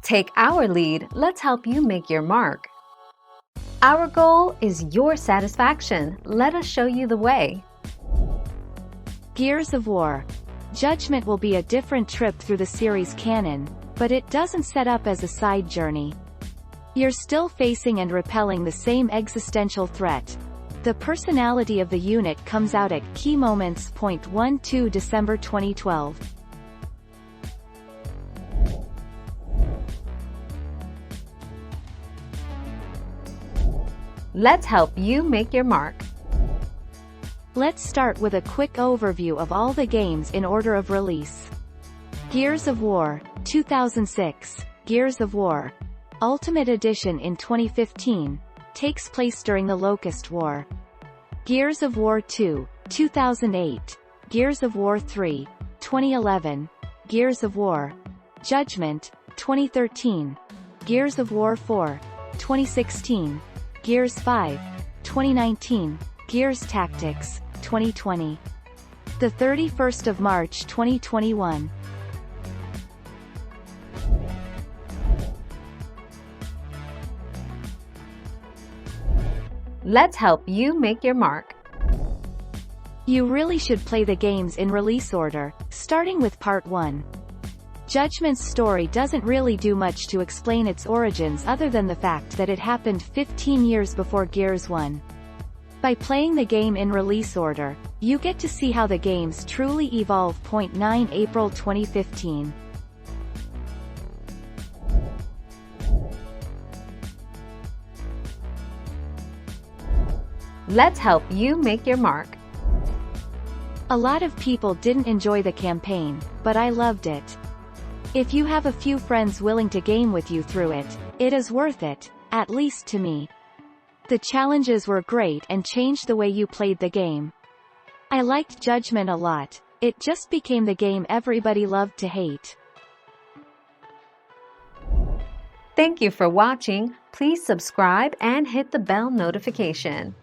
Take our lead, let's help you make your mark. Our goal is your satisfaction. Let us show you the way. Gears of War Judgement will be a different trip through the series canon, but it doesn't set up as a side journey. You're still facing and repelling the same existential threat. The personality of the unit comes out at key moments. 12 December 2012. Let's help you make your mark. Let's start with a quick overview of all the games in order of release. Gears of War 2006, Gears of War Ultimate Edition in 2015, takes place during the Locust War. Gears of War 2 2008, Gears of War 3 2011, Gears of War Judgement 2013, Gears of War 4 2016, Gears 5 2019, Gears Tactics 2020. The 31st of March 2021. Let's help you make your mark. You really should play the games in release order, starting with Part 1. Judgment's story doesn't really do much to explain its origins other than the fact that it happened 15 years before Gears 1. By playing the game in release order, you get to see how the games truly evolve. 9 April 2015. Let's help you make your mark. A lot of people didn't enjoy the campaign, but I loved it. If you have a few friends willing to game with you through it, it is worth it, at least to me. The challenges were great and changed the way you played the game. I liked Judgement a lot. It just became the game everybody loved to hate. Thank you for watching. Please subscribe and hit the bell notification.